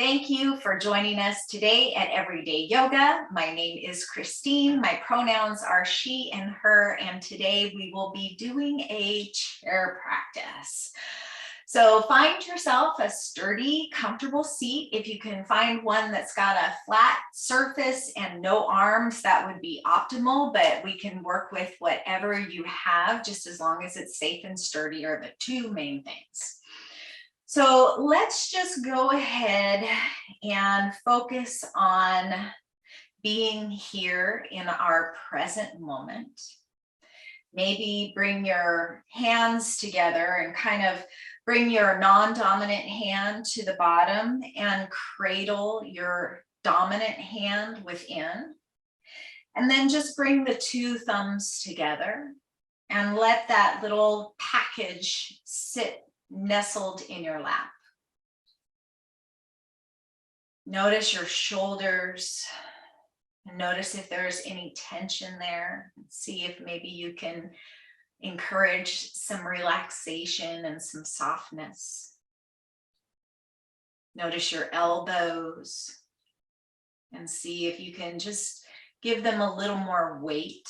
Thank you for joining us today at Everyday Yoga. My name is Christine. My pronouns are she and her, and today we will be doing a chair practice. So find yourself a sturdy, comfortable seat. If you can find one that's got a flat surface and no arms, that would be optimal, but we can work with whatever you have, just as long as it's safe and sturdy are the two main things. So let's just go ahead and focus on being here in our present moment. Maybe bring your hands together and kind of bring your non-dominant hand to the bottom and cradle your dominant hand within. And then just bring the two thumbs together and let that little package sit nestled in your lap. Notice your shoulders and notice if there's any tension there. See if maybe you can encourage some relaxation and some softness. Notice your elbows and see if you can just give them a little more weight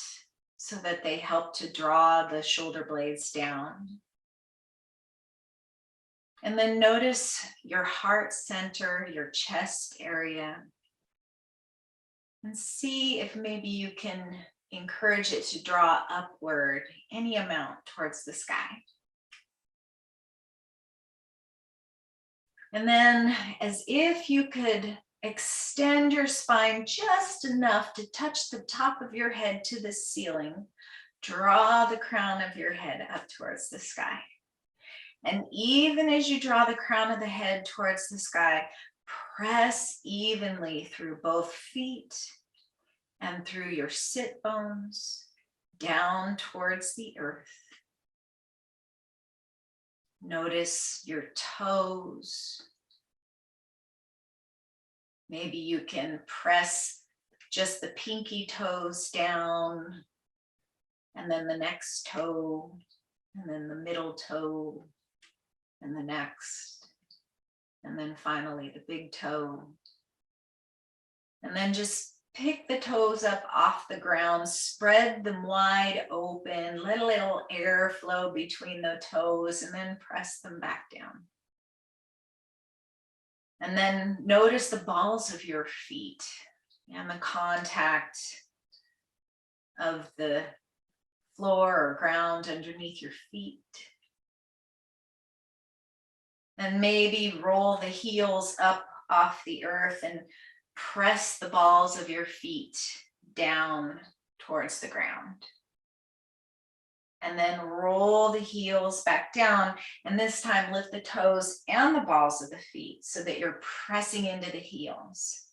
so that they help to draw the shoulder blades down. And then notice your heart center, your chest area, and see if maybe you can encourage it to draw upward any amount towards the sky. And then as if you could extend your spine just enough to touch the top of your head to the ceiling, draw the crown of your head up towards the sky. And even as you draw the crown of the head towards the sky, press evenly through both feet and through your sit bones down towards the earth. Notice your toes. Maybe you can press just the pinky toes down, and then the next toe, and then the middle toe, and the next, and then finally the big toe. And then just pick the toes up off the ground, spread them wide open, let a little air flow between the toes, and then press them back down. And then notice the balls of your feet and the contact of the floor or ground underneath your feet. And maybe roll the heels up off the earth and press the balls of your feet down towards the ground. And then roll the heels back down. And this time lift the toes and the balls of the feet so that you're pressing into the heels.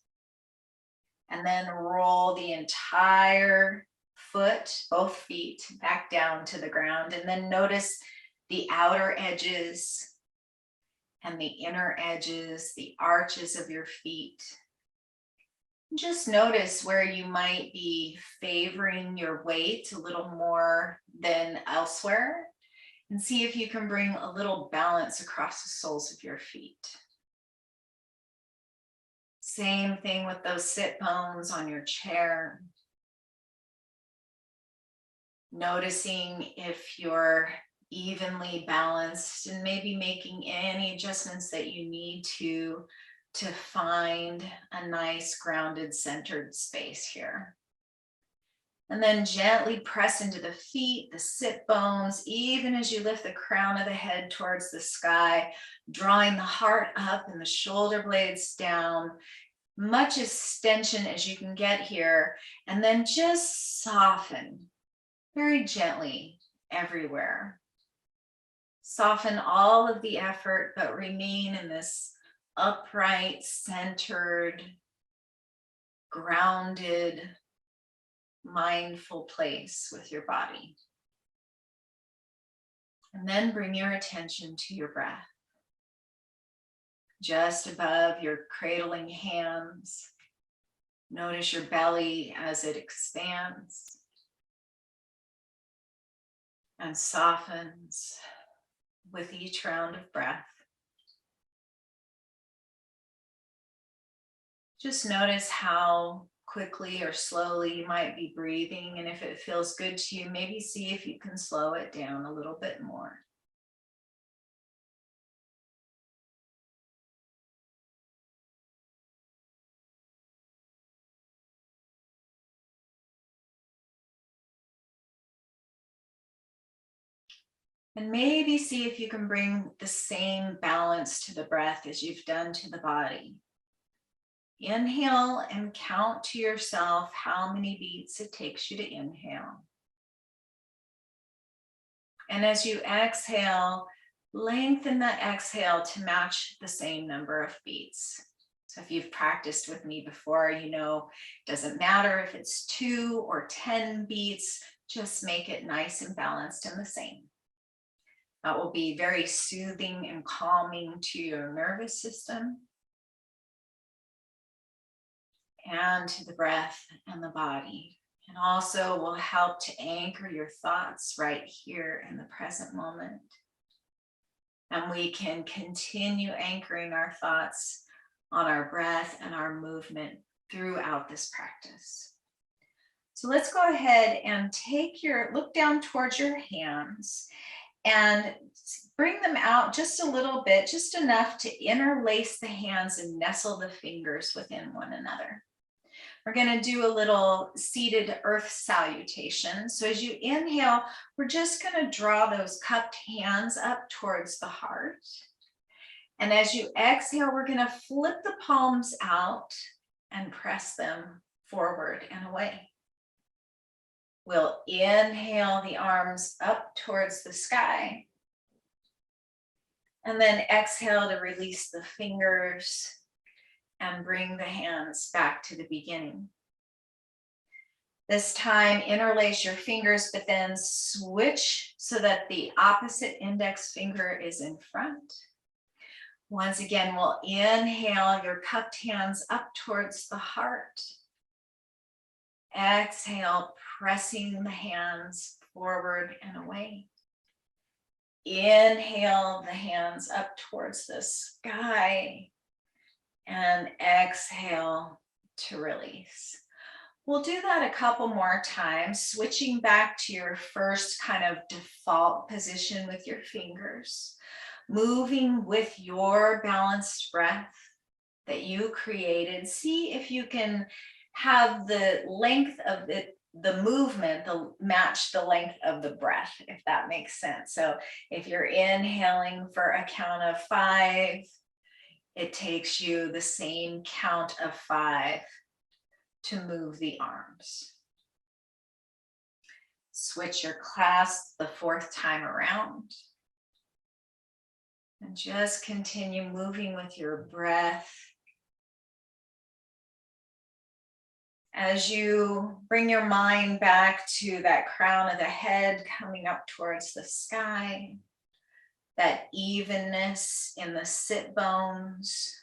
And then roll the entire foot, both feet, back down to the ground. And then notice the outer edges and the inner edges, the arches of your feet. Just notice where you might be favoring your weight a little more than elsewhere, and see if you can bring a little balance across the soles of your feet. Same thing with those sit bones on your chair. Noticing if you're evenly balanced and maybe making any adjustments that you need to find a nice grounded centered space here. And then gently press into the feet, the sit bones, even as you lift the crown of the head towards the sky, drawing the heart up and the shoulder blades down, much extension as you can get here, and then just soften very gently everywhere. Soften all of the effort, but remain in this upright, centered, grounded, mindful place with your body. And then bring your attention to your breath. Just above your cradling hands, notice your belly as it expands and softens with each round of breath. Just notice how quickly or slowly you might be breathing. And if it feels good to you, maybe see if you can slow it down a little bit more. And maybe see if you can bring the same balance to the breath as you've done to the body. Inhale and count to yourself how many beats it takes you to inhale. And as you exhale, lengthen that exhale to match the same number of beats. So if you've practiced with me before, you know, it doesn't matter if it's 2 or 10 beats, just make it nice and balanced and the same. That will be very soothing and calming to your nervous system and to the breath and the body. And also will help to anchor your thoughts right here in the present moment. And we can continue anchoring our thoughts on our breath and our movement throughout this practice. So let's go ahead and look down towards your hands and bring them out just a little bit, just enough to interlace the hands and nestle the fingers within one another. We're going to do a little seated earth salutation. So as you inhale, we're just going to draw those cupped hands up towards the heart. And as you exhale, we're going to flip the palms out and press them forward and away. We'll inhale the arms up towards the sky. And then exhale to release the fingers and bring the hands back to the beginning. This time, interlace your fingers, but then switch so that the opposite index finger is in front. Once again, we'll inhale your cupped hands up towards the heart. Exhale, pressing the hands forward and away. Inhale the hands up towards the sky. And exhale to release. We'll do that a couple more times, switching back to your first kind of default position with your fingers, moving with your balanced breath that you created. See if you can have the length of the movement match the length of the breath, if that makes sense. So if you're inhaling for a count of 5, it takes you the same count of 5 to move the arms. Switch your clasp the 4th time around. And just continue moving with your breath. As you bring your mind back to that crown of the head coming up towards the sky, that evenness in the sit bones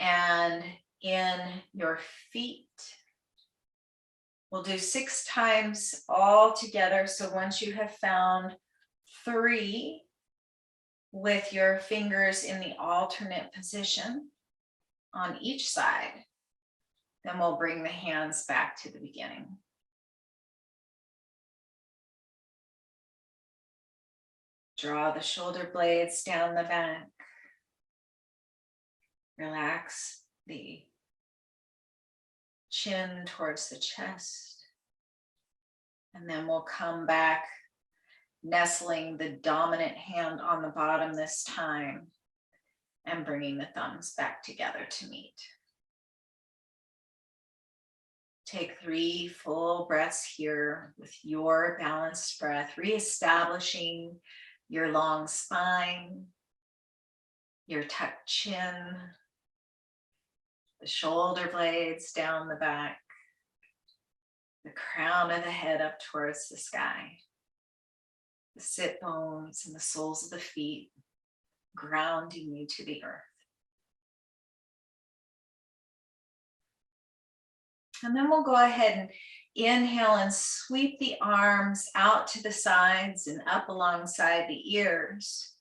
and in your feet. We'll do 6 times all together. So once you have found 3 with your fingers in the alternate position on each side, then we'll bring the hands back to the beginning. Draw the shoulder blades down the back. Relax the chin towards the chest. And then we'll come back, nestling the dominant hand on the bottom this time and bringing the thumbs back together to meet. Take 3 full breaths here with your balanced breath, reestablishing your long spine, your tucked chin, the shoulder blades down the back, the crown of the head up towards the sky, the sit bones and the soles of the feet grounding you to the earth. And then we'll go ahead and inhale and sweep the arms out to the sides and up alongside the ears.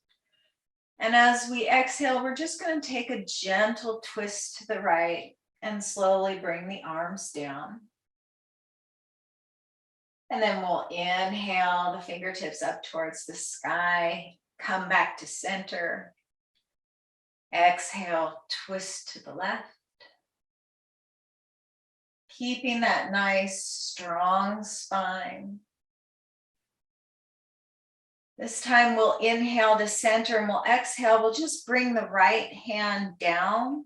And as we exhale, we're just going to take a gentle twist to the right And slowly bring the arms down. And then we'll inhale the fingertips up towards the sky. Come back to center. Exhale, twist to the left. Keeping that nice, strong spine. This time we'll inhale to center and we'll exhale. We'll just bring the right hand down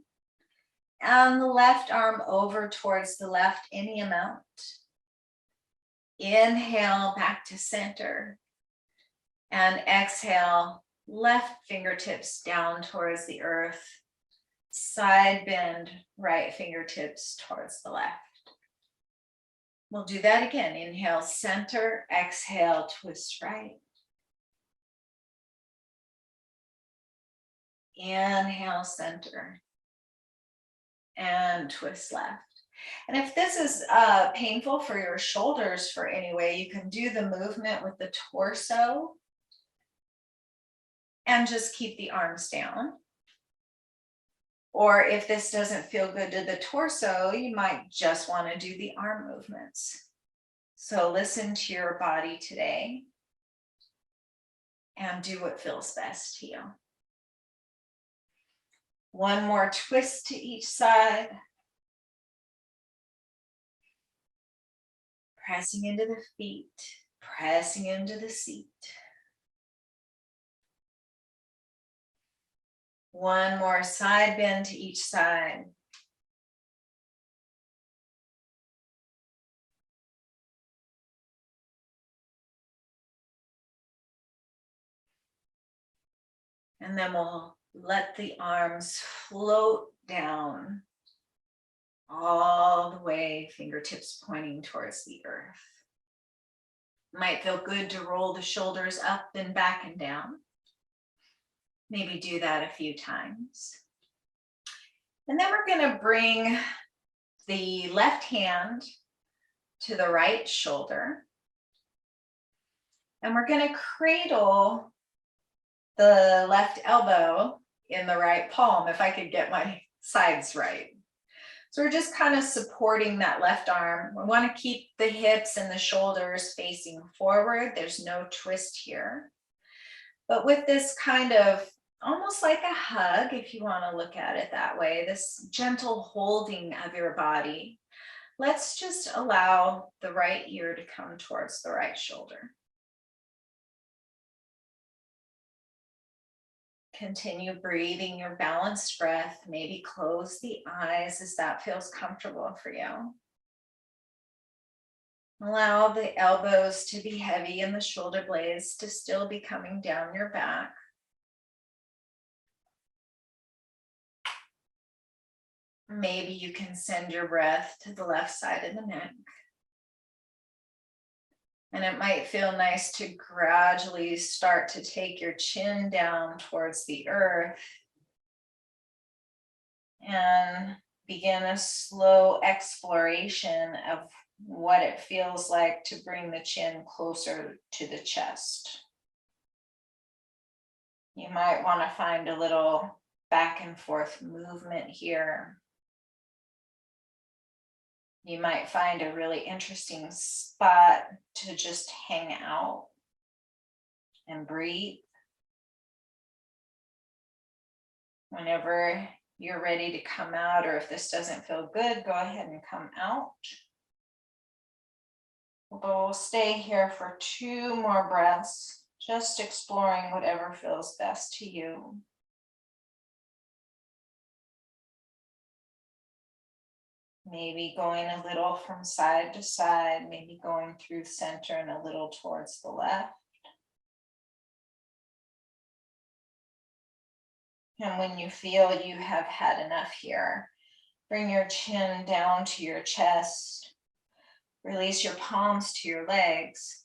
and the left arm over towards the left, any amount. Inhale back to center and exhale, left fingertips down towards the earth. Side bend, right fingertips towards the left. We'll do that again. Inhale, center, exhale, twist right. Inhale, center, and twist left. And if this is painful for your shoulders for any way, you can do the movement with the torso and just keep the arms down. Or if this doesn't feel good to the torso, you might just want to do the arm movements. So listen to your body today and do what feels best to you. One more twist to each side. Pressing into the feet, pressing into the seat. One more side bend to each side. And then we'll let the arms float down all the way, fingertips pointing towards the earth. Might feel good to roll the shoulders up and back and down. Maybe do that a few times. And then we're going to bring the left hand to the right shoulder. And we're going to cradle the left elbow in the right palm, if I could get my sides right. So we're just kind of supporting that left arm. We want to keep the hips and the shoulders facing forward. There's no twist here. But with this kind of almost like a hug, if you want to look at it that way, this gentle holding of your body, let's just allow the right ear to come towards the right shoulder. Continue breathing your balanced breath. Maybe close the eyes as that feels comfortable for you. Allow the elbows to be heavy and the shoulder blades to still be coming down your back. Maybe you can send your breath to the left side of the neck. And it might feel nice to gradually start to take your chin down towards the earth and begin a slow exploration of what it feels like to bring the chin closer to the chest. You might want to find a little back and forth movement here. You might find a really interesting spot to just hang out and breathe. Whenever you're ready to come out, or if this doesn't feel good, go ahead and come out. We'll stay here for 2 more breaths, just exploring whatever feels best to you. Maybe going a little from side to side, maybe going through center and a little towards the left. And when you feel you have had enough here, bring your chin down to your chest, release your palms to your legs,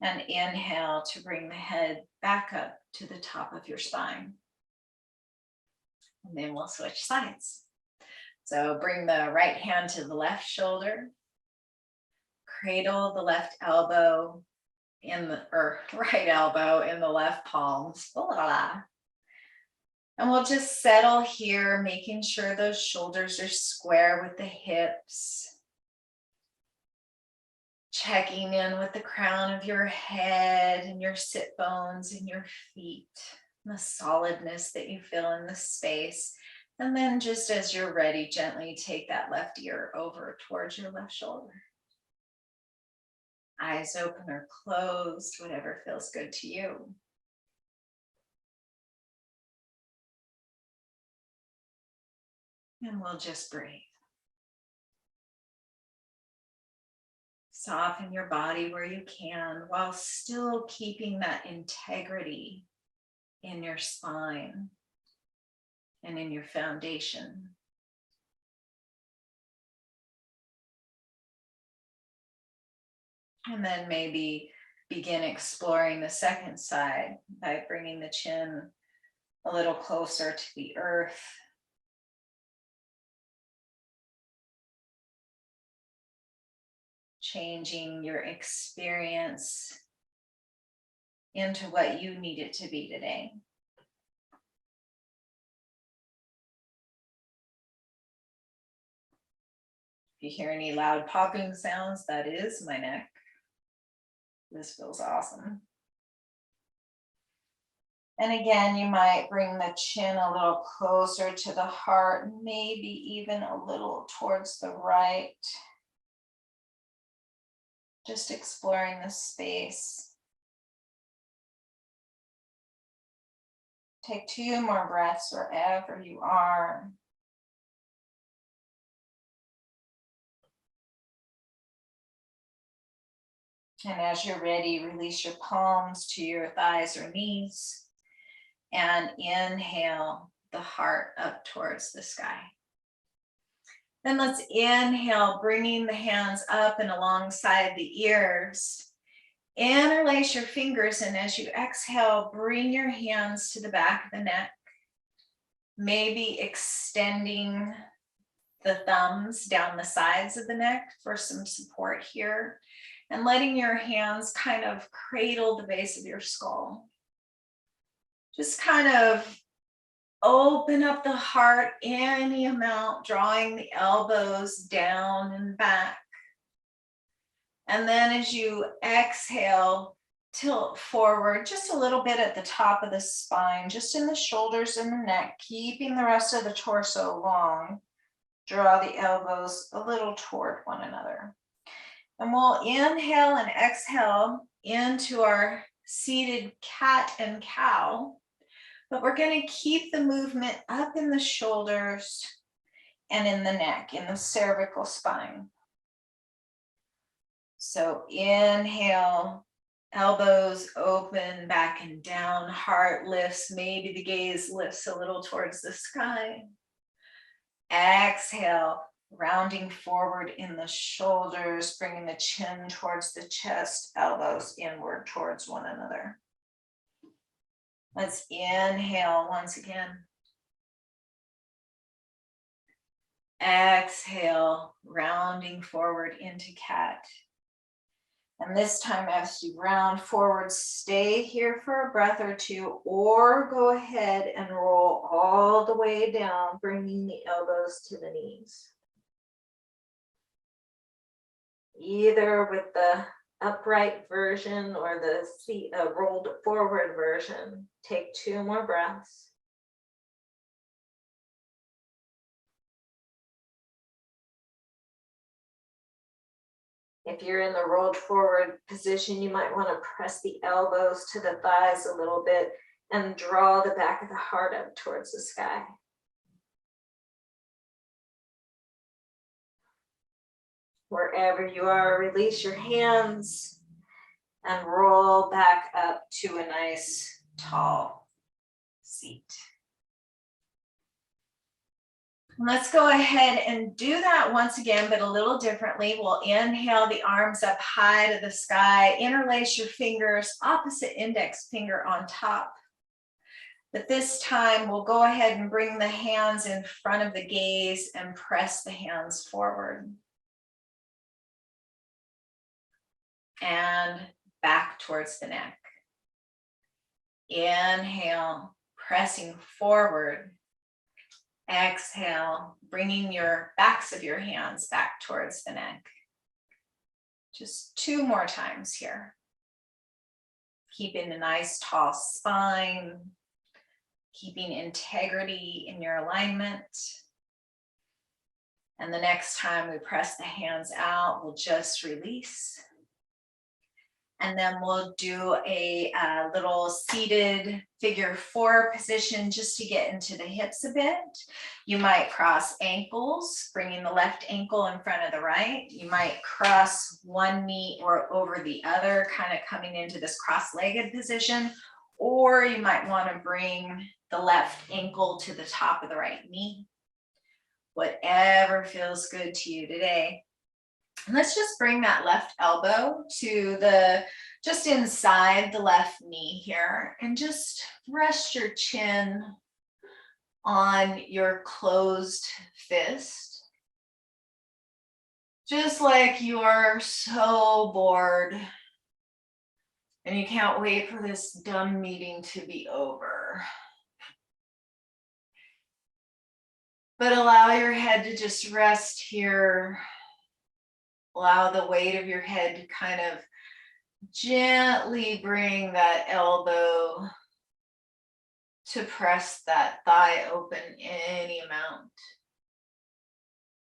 and inhale to bring the head back up to the top of your spine. And then we'll switch sides. So bring the right hand to the left shoulder, cradle the left elbow right elbow in the left palm. And we'll just settle here, making sure those shoulders are square with the hips. Checking in with the crown of your head and your sit bones and your feet, and the solidness that you feel in the space. And then just as you're ready, gently take that left ear over towards your left shoulder. Eyes open or closed, whatever feels good to you. And we'll just breathe. Soften your body where you can while still keeping that integrity in your spine and in your foundation. And then maybe begin exploring the second side by bringing the chin a little closer to the earth. Changing your experience into what you need it to be today. If you hear any loud popping sounds, that is my neck. This feels awesome. And again, you might bring the chin a little closer to the heart, maybe even a little towards the right. Just exploring the space. Take 2 more breaths wherever you are. And as you're ready, release your palms to your thighs or knees. And inhale the heart up towards the sky. Then let's inhale, bringing the hands up and alongside the ears. Interlace your fingers, and as you exhale, bring your hands to the back of the neck. Maybe extending the thumbs down the sides of the neck for some support here. And letting your hands kind of cradle the base of your skull. Just kind of open up the heart any amount, drawing the elbows down and back. And then as you exhale, tilt forward just a little bit at the top of the spine, just in the shoulders and the neck, keeping the rest of the torso long. Draw the elbows a little toward one another. And we'll inhale and exhale into our seated cat and cow. But we're going to keep the movement up in the shoulders and in the neck, in the cervical spine. So inhale, elbows open, back and down, heart lifts, maybe the gaze lifts a little towards the sky. Exhale, rounding forward in the shoulders, bringing the chin towards the chest, elbows inward towards one another. Let's inhale once again. Exhale, rounding forward into cat. And this time, as you round forward, stay here for a breath or two, or go ahead and roll all the way down, bringing the elbows to the knees. Either with the upright version or the rolled forward version. Take 2 more breaths. If you're in the rolled forward position, you might want to press the elbows to the thighs a little bit and draw the back of the heart up towards the sky. Wherever you are, release your hands and roll back up to a nice tall seat. Let's go ahead and do that once again, but a little differently. We'll inhale the arms up high to the sky, interlace your fingers, opposite index finger on top. But this time we'll go ahead and bring the hands in front of the gaze and press the hands forward. And back towards the neck. Inhale, pressing forward. Exhale, bringing your backs of your hands back towards the neck. Just 2 more times here. Keeping a nice tall spine, keeping integrity in your alignment. And the next time we press the hands out, we'll just release. And then we'll do a little seated figure 4 position just to get into the hips a bit. You might cross ankles, bringing the left ankle in front of the right. You might cross one knee or over the other, kind of coming into this cross-legged position. Or you might want to bring the left ankle to the top of the right knee. Whatever feels good to you today. Let's just bring that left elbow to just inside the left knee here, and just rest your chin on your closed fist. Just like you are so bored and you can't wait for this dumb meeting to be over. But allow your head to just rest here. Allow the weight of your head to kind of gently bring that elbow to press that thigh open any amount.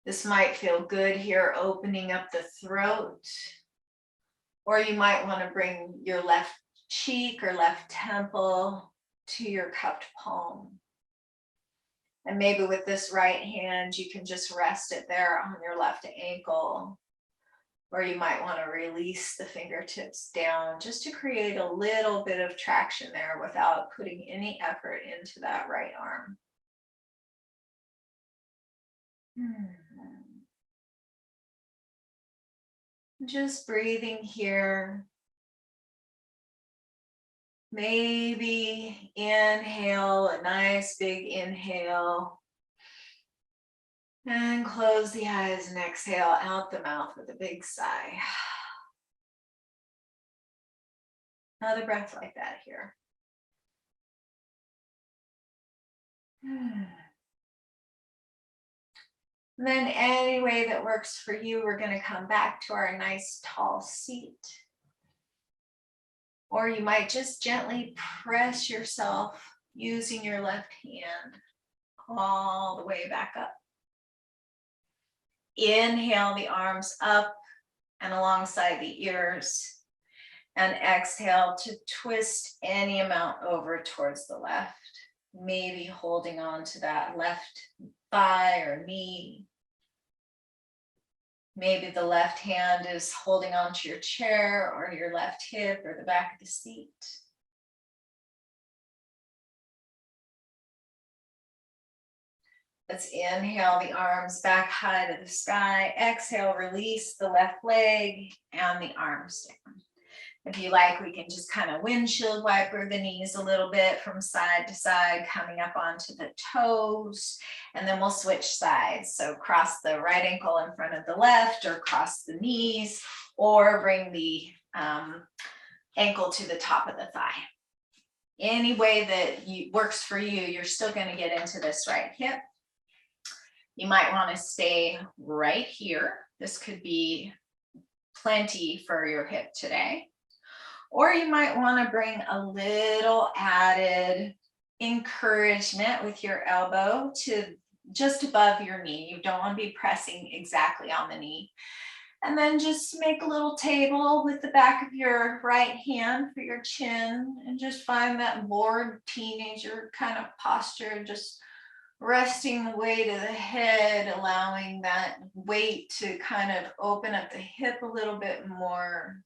This might feel good here, opening up the throat. Or you might want to bring your left cheek or left temple to your cupped palm. And maybe with this right hand, you can just rest it there on your left ankle. Or you might want to release the fingertips down just to create a little bit of traction there without putting any effort into that right arm. Just breathing here. Maybe inhale, a nice big inhale. And close the eyes and exhale out the mouth with a big sigh. Another breath like that here. And then any way that works for you, we're going to come back to our nice tall seat. Or you might just gently press yourself using your left hand all the way back up. Inhale the arms up and alongside the ears. And exhale to twist any amount over towards the left. Maybe holding on to that left thigh or knee. Maybe the left hand is holding onto your chair or your left hip or the back of the seat. Let's inhale the arms back high to the sky. Exhale, release the left leg and the arms down. If you like, we can just kind of windshield wiper the knees a little bit from side to side, coming up onto the toes, and then we'll switch sides. So cross the right ankle in front of the left, or cross the knees, or bring the ankle to the top of the thigh. Any way that works for you, you're still going to get into this right hip. You might want to stay right here. This could be plenty for your hip today. Or you might want to bring a little added encouragement with your elbow to just above your knee. You don't want to be pressing exactly on the knee. And then just make a little table with the back of your right hand for your chin, and just find that bored teenager kind of posture, just resting the weight of the head, allowing that weight to kind of open up the hip a little bit more.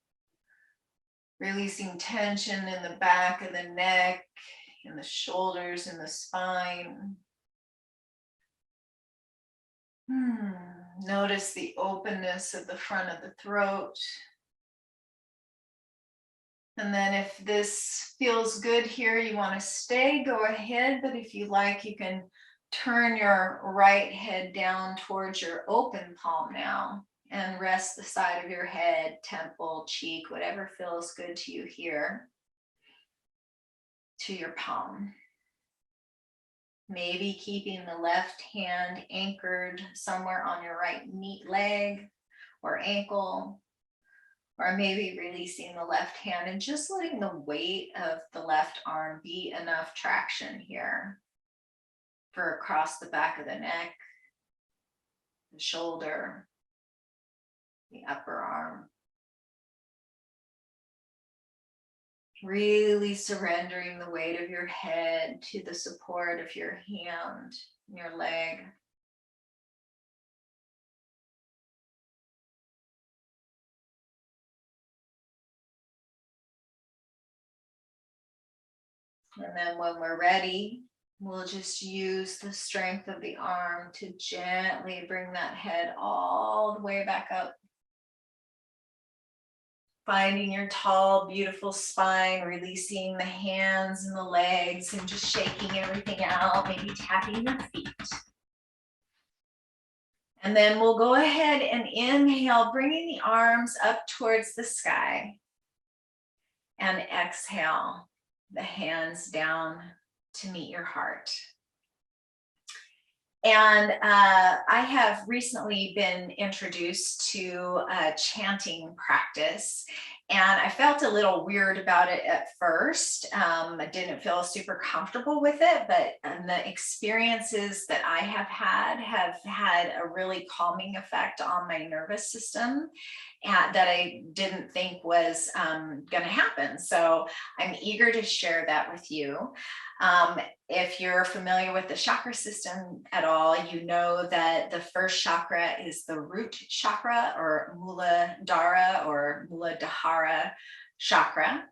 Releasing tension in the back of the neck, in the shoulders, and the spine. Notice the openness of the front of the throat. And then if this feels good here, you want to stay, go ahead. But if you like, you can turn your right head down towards your open palm now. And rest the side of your head, temple, cheek, whatever feels good to you here, to your palm. Maybe keeping the left hand anchored somewhere on your right knee, leg or ankle, or maybe releasing the left hand and just letting the weight of the left arm be enough traction here for across the back of the neck, the shoulder, the upper arm. Really surrendering the weight of your head to the support of your hand, your leg. And then when we're ready, we'll just use the strength of the arm to gently bring that head all the way back up. Finding your tall, beautiful spine, releasing the hands and the legs and just shaking everything out, maybe tapping your feet. And then we'll go ahead and inhale, bringing the arms up towards the sky. And exhale, the hands down to meet your heart. And I have recently been introduced to a chanting practice, and I felt a little weird about it at first. I didn't feel super comfortable with it, but the experiences that I have had a really calming effect on my nervous system that I didn't think was going to happen. So I'm eager to share that with you. If you're familiar with the chakra system at all, you know that the first chakra is the root chakra, or Muladhara or Muladhara chakra.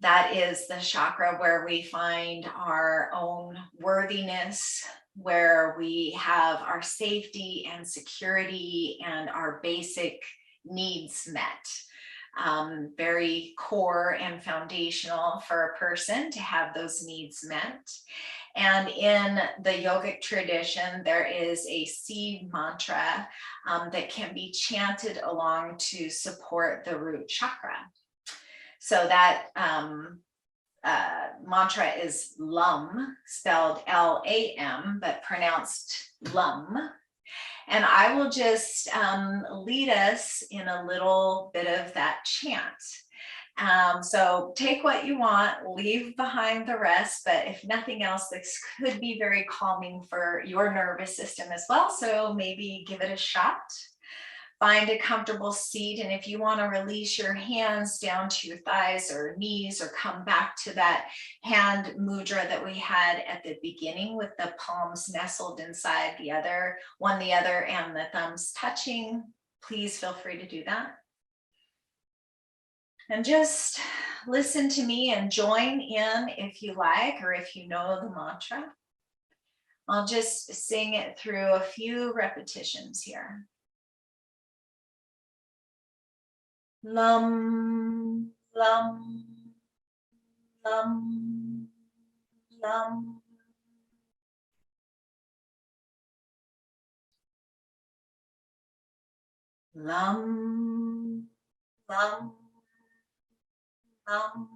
That is the chakra where we find our own worthiness, where we have our safety and security and our basic needs met. Very core and foundational for a person to have those needs met. And in the yogic tradition, there is a seed mantra that can be chanted along to support the root chakra. So that mantra is LUM, spelled L-A-M, but pronounced LUM. And I will just lead us in a little bit of that chant. So take what you want, leave behind the rest, but if nothing else, this could be very calming for your nervous system as well. So maybe give it a shot. Find a comfortable seat, and if you want to release your hands down to your thighs or knees, or come back to that hand mudra that we had at the beginning with the palms nestled inside the other, and the thumbs touching, please feel free to do that. And just listen to me and join in if you like, or if you know the mantra. I'll just sing it through a few repetitions here. Lum, lum, lum, lum. Lum, lum, lum,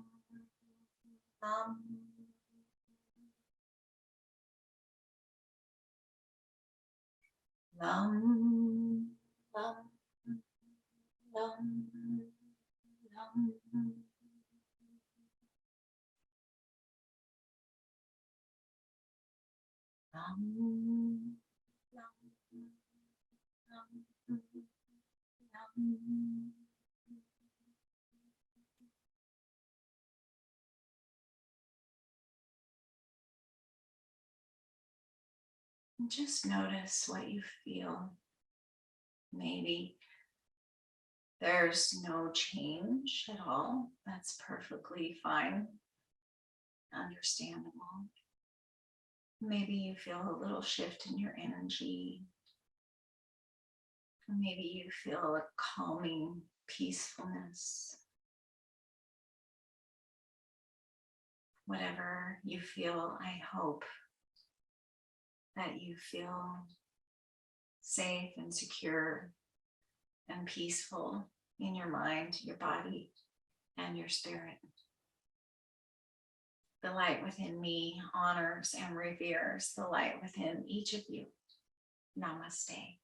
lum. Lum, lum, lum, lum. Lum, lum, lum. Just notice what you feel. Maybe there's no change at all. That's perfectly fine. Understandable. Maybe you feel a little shift in your energy. Maybe you feel a calming peacefulness. Whatever you feel, I hope that you feel safe and secure and peaceful in your mind, your body, and your spirit. The light within me honors and reveres the light within each of you. Namaste.